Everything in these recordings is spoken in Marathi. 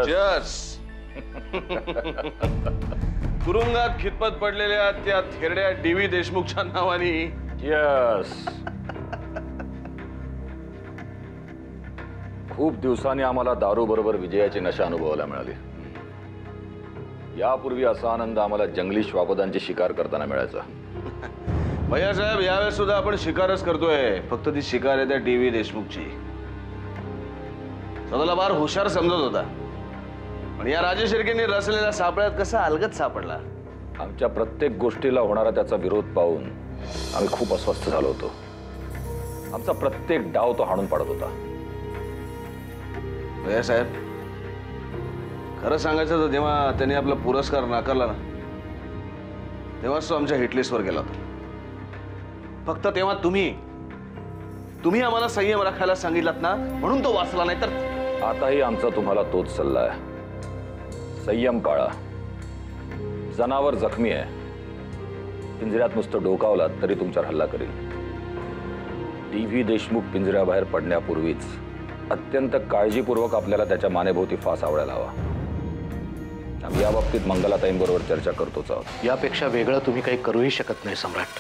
चीयर्स. तुरुंगात खितपत पडलेल्या त्या थेरड्या DV देशमुखच्या नावाने चीयर्स. खूप दिवसांनी आम्हाला दारू बरोबर विजयाची नशा अनुभवायला मिळाली. यापूर्वी असा आनंद आम्हाला जंगली श्वापदांची शिकार करताना मिळायचा. भैया साहेब, यावेळेस सुद्धा आपण शिकारच करतोय. फक्त ती शिकार आहे त्या DV देशमुखची. स्वतःला फार हुशार समजत होता, पण या राजेश शिर्केंनी रचलेल्या सापळ्यात कसा अलगद सापडला. आमच्या प्रत्येक गोष्टीला होणारा त्याचा विरोध पाहून आम्ही खूप अस्वस्थ झालो होतो. आमचा प्रत्येक डाव तो हाणून पाडत होता. भैया साहेब, खरं सांगायचं तर जेव्हा त्यांनी आपला पुरस्कार नाकारला ना, तेव्हाच तो आमच्या हिटलिस्टवर गेला होता. फक्त तेव्हा तुम्ही आम्हाला संयम राखायला सांगितलात ना, म्हणून तो वाचला. नाही तर आताही आमचा तुम्हाला तोच सल्ला आहे. संयम पाळा. जनावर जखमी आहे. पिंजऱ्यात नुसतं डोकावलात तरी तुमच्यावर हल्ला करेल. DV देशमुख पिंजऱ्याबाहेर पडण्यापूर्वीच अत्यंत काळजीपूर्वक आपल्याला त्याच्या मानेभोवती फास आवडायला हवा. आम्ही या बाबतीत मंगलाताईंबरोबर चर्चा करतोच आहोत. यापेक्षा वेगळं तुम्ही काही करूही शकत नाही सम्राट.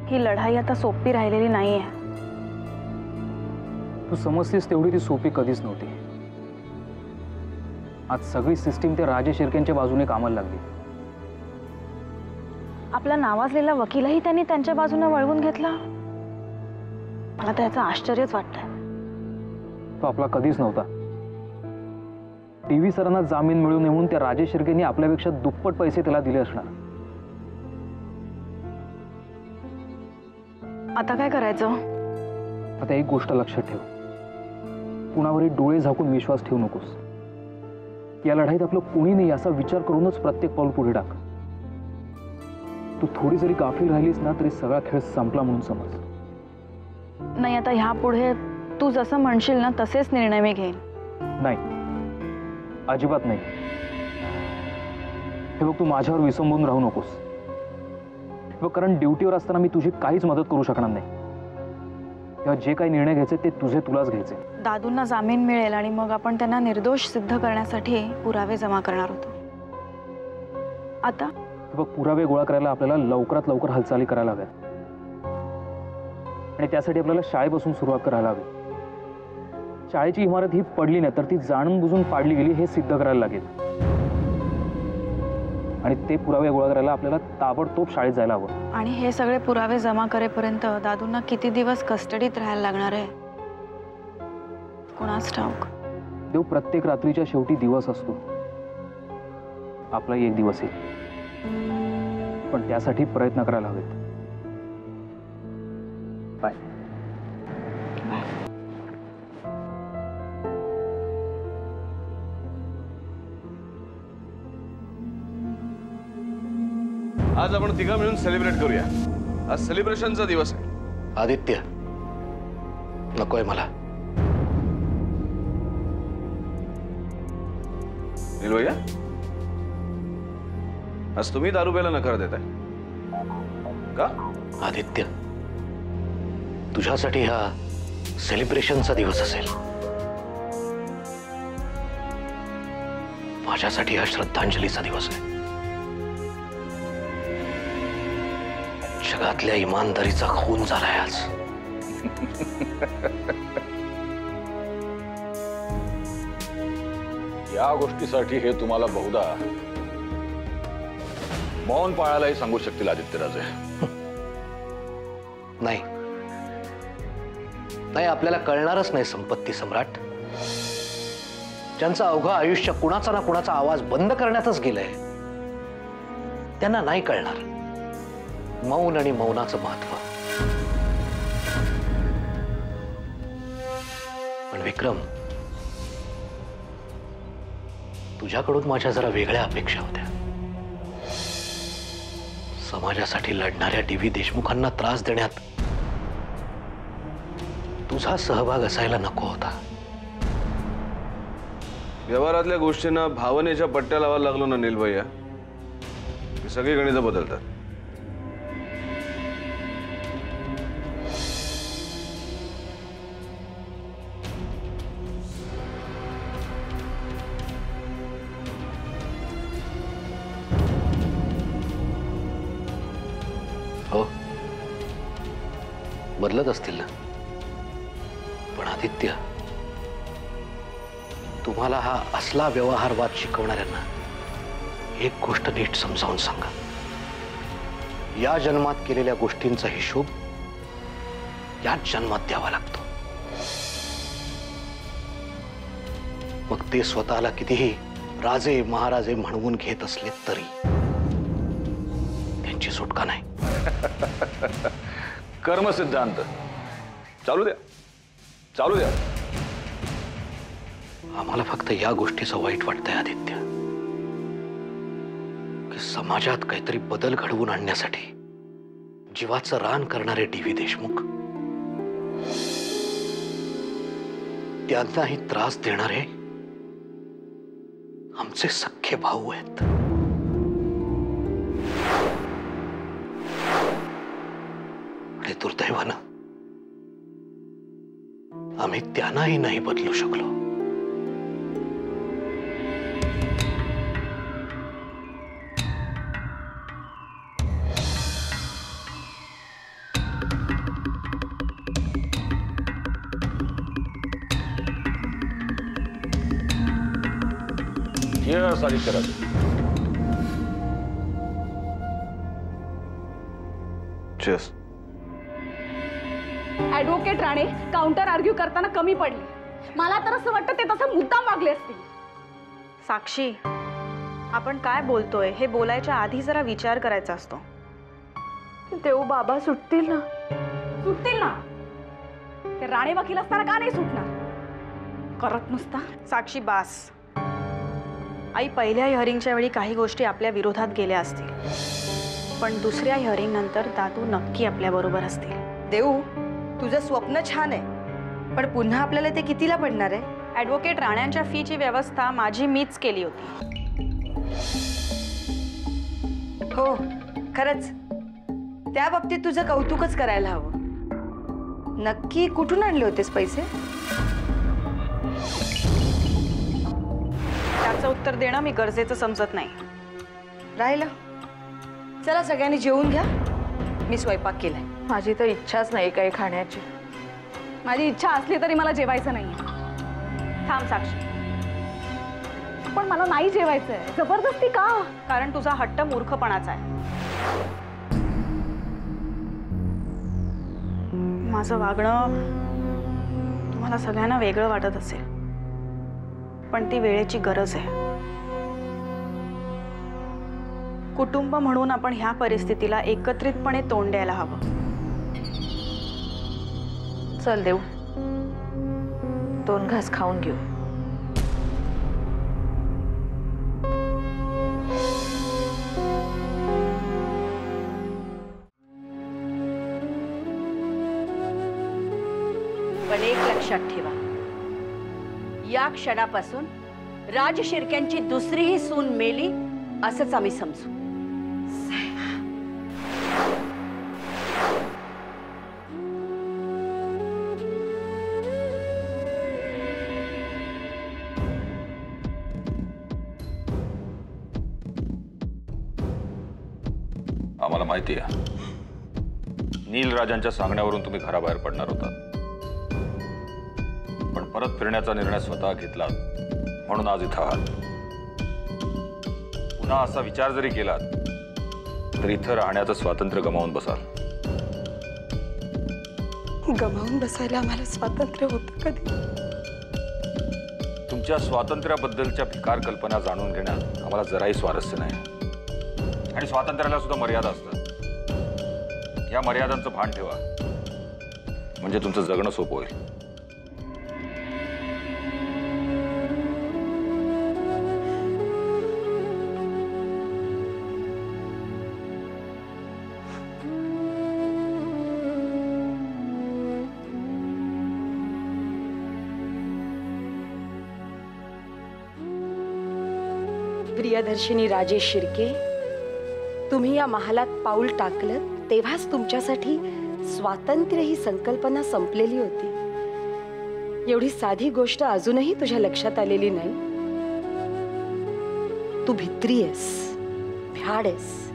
ही लढाई आता सोपी राहिलेली नाहीये. तू समजतेस तेवढी ती सोपी कधीच नव्हती. आज सगळी सिस्टीम ते राजेश शिर्केंच्या बाजूने कामाला लागली. आपला नावाजलेला वकीलही त्यांनी त्यांच्या बाजूने वळवून घेतला. मला त्याचं आश्चर्यच वाटतंय. तो आपला कधीच नव्हता. DV सरांना जामीन मिळू नये म्हणून त्या राजेश शिर्केंनी आपल्यापेक्षा दुप्पट पैसे त्याला दिले असणार. आता काय करायचं? आता एक गोष्ट लक्षात ठेव. कुणावरही डोळे झाकून विश्वास ठेवू नकोस. या लढाईत आपलं कोणी नाही असा विचार करूनच प्रत्येक पाऊल पुढे टाक. तू थोडी जरी गाफील राहिलीस ना तरी सगळा खेळ संपला म्हणून समज. नाही, आता ह्या पुढे तू जसं म्हणशील ना तसेच निर्णय मी घेईन. नाही, अजिबात नाही. हे बघ, तू माझ्यावर विसंबून राहू नकोस. कारण ड्युटीवर असताना मी तुझी काहीच मदत करू शकणार नाही. तेव्हा जे काही निर्णय घ्यायचे ते तुलाच घ्यायचे. दादूंना जामीन मिळेल आणि मग आपण त्यांना निर्दोष सिद्ध करण्यासाठी पुरावे जमा करणार होतो. आता बघ, पुरावे गोळा करायला आपल्याला लवकरात लवकर हालचाली करायला हव्या आणि त्यासाठी आपल्याला शाळेपासून सुरुवात करायला हवी. शाळेची इमारत ही पडली नाही तर ती जाणून बुजून पाडली गेली हे सिद्ध करायला लागेल. आणि ते पुरावे गोळा करायला आपल्याला ताबडतोब शाळेत जायला हवं. आणि हे सगळे पुरावे जमा करेपर्यंत दादूंना किती दिवस कस्टडीत राहायला लागणार आहे कुणास ठाऊक. देव प्रत्येक रात्रीच्या शेवटी दिवस असतो. आपलाही एक दिवस येईल, पण त्यासाठी प्रयत्न करायला हवेत. बाय. आज आपण तिघं मिळून सेलिब्रेट करूया. आज सेलिब्रेशनचा दिवस आहे. आदित्य, नकोय मला. नील भैया, आज तुम्ही दारू प्यायला नकार देताय का? आदित्य, तुझ्यासाठी हा सेलिब्रेशनचा दिवस असेल, माझ्यासाठी हा श्रद्धांजलीचा दिवस आहे. जगातल्या इमानदारीचा खून झालाय आज. या गोष्टीसाठी हे तुम्हाला बहुधा मौन पाळायलाही सांगू शकतील आदित्यराजे. नाही नाही, आपल्याला कळणारच नाही संपत्ती सम्राट. ज्यांचं अवघं आयुष्य कुणाचा ना कुणाचा आवाज बंद करण्यातच गेलंय त्यांना नाही कळणार मौन आणि मौनाचं महत्व. पण विक्रम, तुझ्याकडून माझ्या जरा वेगळ्या अपेक्षा होत्या. समाजासाठी लढणाऱ्या DV देशमुखांना त्रास देण्यात तुझा सहभाग असायला नको होता. व्यवहारातल्या गोष्टींना भावनेच्या पट्ट्या लावायला लागलो ना नील भैया, सगळी गणितं बदलतात. बदलत असतील ना, पण आदित्य, तुम्हाला हा असला व्यवहारवाद शिकवणाऱ्यांना एक गोष्ट नीट समजावून सांगा. या जन्मात केलेल्या गोष्टींचा हिशोब याच जन्मात द्यावा लागतो. मग ते स्वतःला कितीही राजे महाराजे म्हणवून घेत असले तरी त्यांची सुटका नाही. कर्मसिद्धांत चालू द्या, चालू द्या. आम्हाला फक्त या गोष्टीचं वाईट वाटतंय आदित्य, की समाजात काहीतरी बदल घडवून आणण्यासाठी जीवाचं रान करणारे डी.व्ही. देशमुख त्यांनाही त्रास देणारे आमचे सख्खे भाऊ आहेत. आणि दुर्दैवानं आम्ही त्यांनाही नाही बदलू शकलो. Cheers, आदित्य राजे. चेस. ऍडव्होकेट राणे काउंटर आर्ग्यू करताना कमी पडले. मला तर असं वाटतं ते तसं मुद्दाम वागले असतील. साक्षी, आपण काय बोलतोय हे बोलायच्या आधी जरा विचार करायचा असतो. देव बाबा सुटतील ना, सुटतील ना. ते राणे वकील असताना का नाही सुटणार? करत नुसता. साक्षी बास. आई पहिल्या हिअरिंगच्या वेळी काही गोष्टी आपल्या विरोधात गेल्या असतील, पण दुसऱ्या हिअरिंग नंतर दादू नक्की आपल्या बरोबर असतील. देऊ, तुझं स्वप्न छान आहे, पण पुन्हा आपल्याला ते कितीला पडणार आहे? ॲडव्होकेट राण्यांच्या फीची व्यवस्था मीच केली होती. हो, खरंच त्या बाबतीत तुझं कौतुकच करायला हवं. नक्की कुठून आणले होतेस पैसे? त्याचं उत्तर देणं मी गरजेचं समजत नाही. राहिलं. चला सगळ्यांनी जेवून घ्या, मी स्वयंपाक केलाय. माझी तर इच्छाच नाही काही खाण्याची. माझी इच्छा असली तरी मला जेवायचं नाही. थांब साक्षी, पण मला नाही जेवायचंय. जबरदस्ती का? कारण तुझा हट्ट मूर्खपणाचा आहे. माझं वागणं तुम्हाला सगळ्यांना वेगळं वाटत असेल, पण ती वेळेची गरज आहे. कुटुंब म्हणून आपण ह्या परिस्थितीला एकत्रितपणे तोंड द्यायला हवं. चल देऊ, 2 घास खाऊन घेऊ. पण एक लक्षात ठेवा, या क्षणापासून राज शिर्क्यांची दुसरीही सून मेली असंच आम्ही समजू. आम्हाला माहिती आहे, नीलराजांच्या सांगण्यावरून तुम्ही घराबाहेर पडणार होता, पण परत फिरण्याचा निर्णय स्वतः घेतला म्हणून आज इथं आहात. पुन्हा असा विचार जरी केलात तर इथं राहण्याचं स्वातंत्र्य गमावून बसाल. गमावून बसायला आम्हाला स्वातंत्र्य होतं कधी? तुमच्या स्वातंत्र्याबद्दलच्या भिकार कल्पना जाणून घेण्यात आम्हाला जराही स्वारस्य नाही. आणि स्वातंत्र्याला सुद्धा मर्यादा असतात. या मर्यादांचं भान ठेवा, म्हणजे तुमचं जगणं सोपं होईल. प्रियदर्शिनी राजेश शिर्के, तुम्ही या महालात पाऊल टाकलं तेव्हाच तुमच्यासाठी स्वातंत्र्य ही संकल्पना संपलेली होती. एवढी साधी गोष्ट अजूनही तुझ्या लक्षात आलेली नाही. तू भित्री आहेस, भ्याड आहेस,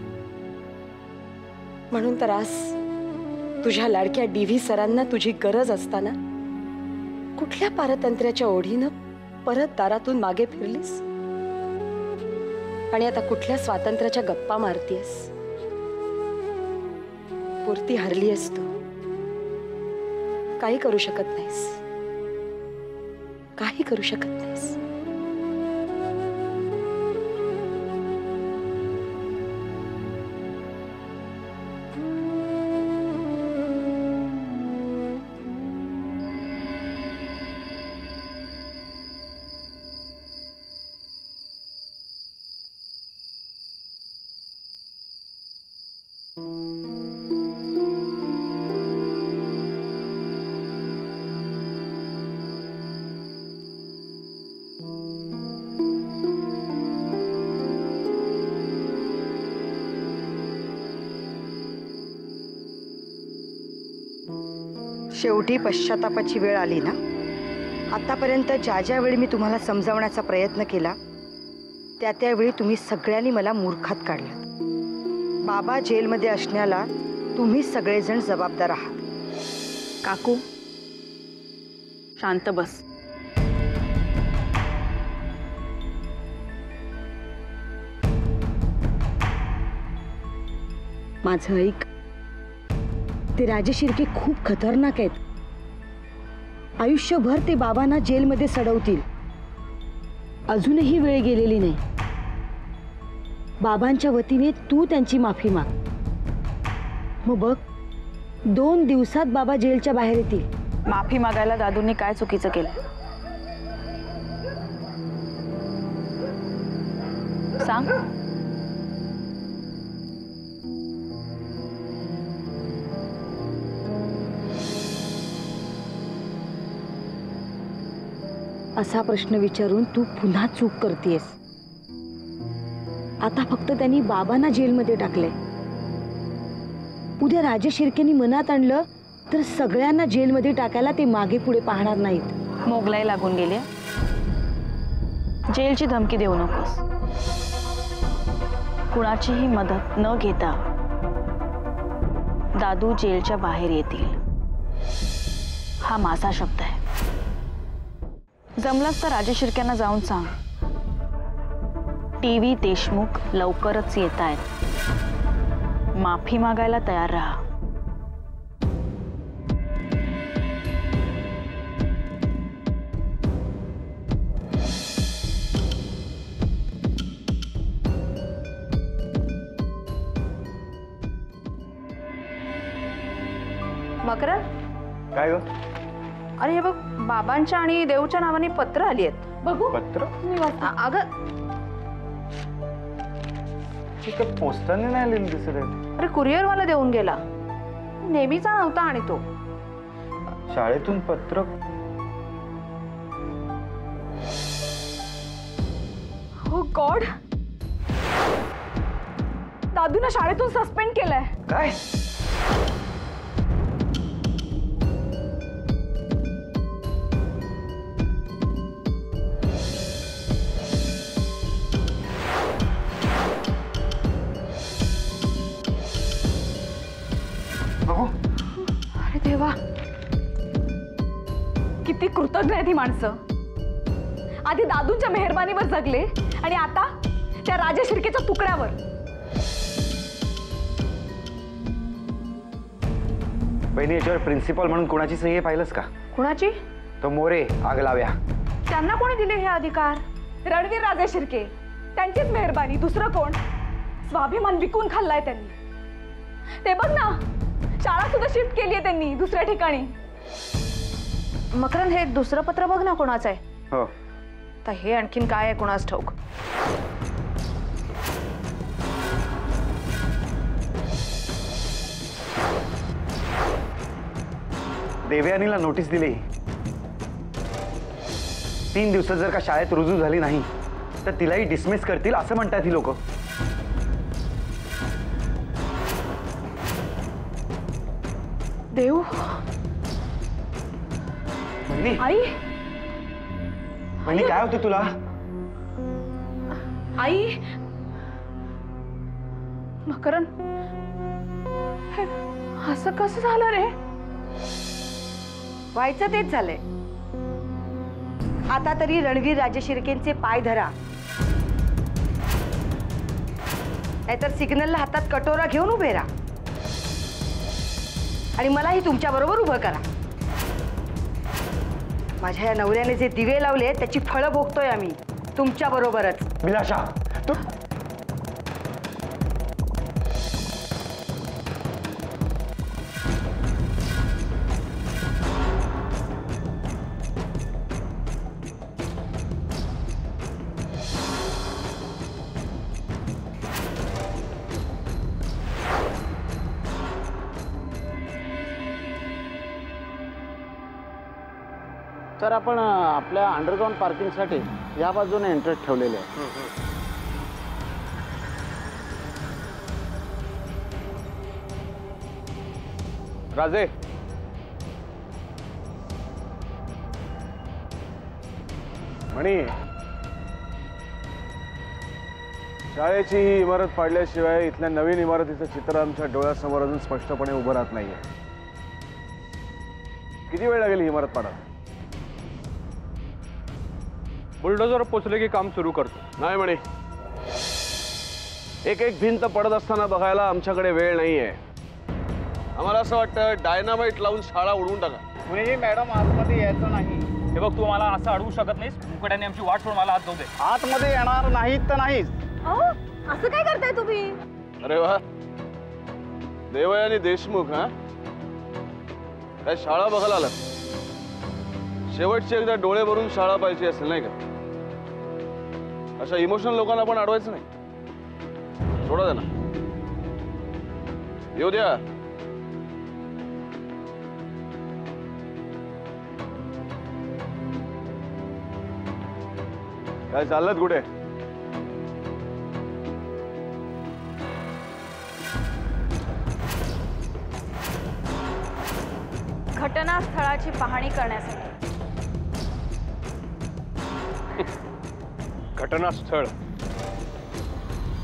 म्हणून तर आज तुझ्या लाडक्या DV सरांना तुझी गरज असताना कुठल्या पारतंत्र्याच्या ओढीनं परत दारातून मागे फिरलीस आणि आता कुठल्या स्वातंत्र्याच्या गप्पा मारतीयस? पुरती हरलीयस तू. काही करू शकत नाहीस, काही करू शकत नाहीस. शेवटी पश्चातापाची वेळ आली ना. आतापर्यंत ज्या ज्या वेळी मी तुम्हाला समजावण्याचा प्रयत्न केला त्या त्यावेळी तुम्ही सगळ्यांनी मला मूर्खात काढलं. बाबा जेलमध्ये असण्याला तुम्ही सगळेजण जबाबदार आहात. काकू शांत बस. माझं ऐक. ते राजे शिर्के खूप खतरनाक आहेत. आयुष्यभर ते बाबांना जेलमध्ये सडवतील. अजूनही वेळ गेलेली नाही. बाबांच्या वतीने तू त्यांची माफी माग. मग बघ 2 दिवसात बाबा जेलच्या बाहेर येतील. माफी मागायला दादूंनी काय चुकीचं केलं सांग. असा प्रश्न विचारून तू पुन्हा चूक करतेस. आता फक्त त्यांनी बाबांना जेलमध्ये टाकले. उद्या राजे शिर्केनी मनात आणलं तर सगळ्यांना जेलमध्ये टाकायला ते मागे पुढे पाहणार नाहीत. मोगलाई लागून गेले. जेलची धमकी देऊ नकोस. कुणाचीही मदत न घेता दादू जेलच्या बाहेर येतील हा माझा शब्द आहे. जमलंच तर राजे शिर्क्यांना जाऊन सांग TV देशमुख लवकरच येत आहेत. माफी मागायला तयार राहा. मकरन, काय ग? अरे हे बघ बाबांच्या आणि देवच्या नावाने पत्र आली आहेत. बघू. पत्र? अगं ठीक आहे, पोस्टाने नाही आलेलं दिसत आहे. अरे कुरिअरवाला देऊन गेला. नेहमीचा नव्हता आणि तो. शाळेतून पत्र? हो गॉड, दादूला शाळेतून सस्पेंड केलंय. काय? अरे देवा, किती कृतज्ञ आहेत ही माणसं. आधी दादूंच्या मेहरबानीवर जगले आणि आता त्या राजे शिर्केच्या तुकड्यावर. बहिणी, याच्यावर प्रिन्सिपल म्हणून कोणाची सही आहे पाहिलंस का? कुणाची? तो मोरे आगलाव्या. त्यांना कोणी दिले हे अधिकार? रणवीर राजे शिर्के, त्यांचीच मेहरबानी. दुसरं कोण? स्वाभिमान विकून खाल्लाय त्यांनी. ते बघ ना, शाळा सुद्धा शिफ्ट केली आहे त्यांनी दुसऱ्या ठिकाणी. मकरन, हे दुसरं पत्र बघ ना कोणाचं आहे. हो. तर हे आणखीन काय आहे कोणास ठाऊक. देवयानीला नोटीस दिली. 3 दिवसात जर का शाळेत रुजू झाली नाही तर तिलाही डिसमिस करतील असं म्हणतात ही लोक. देव. बहिणी, आई, बहिणी, काय होतं तुला? आई. मकरन, असं कसं झालं रे? व्हायचं तेच झालंय. आता तरी रणवीर राजशिर्केंचे पाय धरा, नाहीतर सिग्नलला हातात कटोरा घेऊन उभे राहा आणि मलाही तुमच्या बरोबर उभं करा. माझ्या या नवऱ्याने जे दिवे लावले त्याची फळं भोगतोय आम्ही तुमच्या बरोबरच. विलाशा, तू सर, आपण आपल्या अंडरग्राऊंड पार्किंगसाठी या बाजूने एंट्रेस ठेवलेले आहे. राजे, म्हणी शाळेची ही इमारत पाडल्याशिवाय इथल्या नवीन इमारतीचं चित्र आमच्या डोळ्यासमोर अजून स्पष्टपणे उभं राहत नाहीये. किती वेळ लागेल ही इमारत पाडायला? बुलडोजर पोचले की काम सुरू करतो. नाही म्हणे, एक एक भिंत पडत असताना बघायला आमच्याकडे वेळ नाहीये. आम्हाला असं वाटतं डायनामाइट लावून शाळा उडवून टाका. म्हणजे मॅडम, आतमध्ये यायचं नाही. हे बघ, तू मला असं अडवू शकत नाहीस. मुकट्याने आमची वाट सोड, मला हात जाऊ दे. आतमध्ये येणार नाहीत तर नाहीच. असं काय करताय तुम्ही? अरे वा, देवय आणि देशमुख. हा, काय शाळा बघायला आलात? शेवटची एकदा डोळे भरून शाळा पाहिजे असेल नाही का? अशा इमोशनल लोकांना पण अडवायचं नाही. सोडा द्या ना, येऊ द्या. काय चाललं कुठे? घटनास्थळाची पाहणी करण्यासाठी. घटनास्थळ.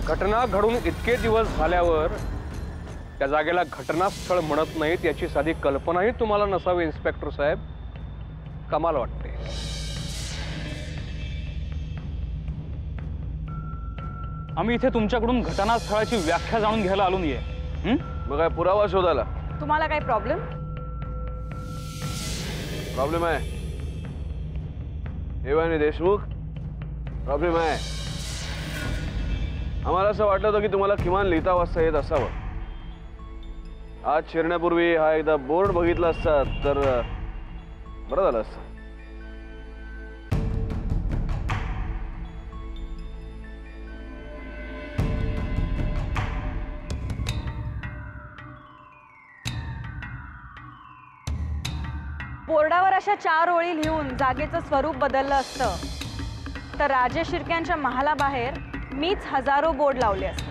घटना घडून इतके दिवस झाल्यावर त्या जागेला घटनास्थळ म्हणत नाहीत याची साधी कल्पनाही तुम्हाला नसावी इन्स्पेक्टर साहेब. कमाल वाटते. आम्ही इथे तुमच्याकडून घटनास्थळाची व्याख्या जाणून घ्यायला आलो नाहीये. मग काय पुरावा शोधायला? तुम्हाला काय प्रॉब्लेम? प्रॉब्लेम आहे. देवय आणि देशमुख, प्रॉब्लेम आहे. आम्हाला असं वाटलं होतं की तुम्हाला किमान लिहिता वाचता येत असावं. आज शिरण्यापूर्वी हा एकदा बोर्ड बघितला असता तर बरं झालं असतं. बोर्डावर अशा 4 ओळी लिहून जागेचं स्वरूप बदललं असतं तर राजे शिर्क्यांच्या महालाबाहेर मीच हजारो बोर्ड लावले असते.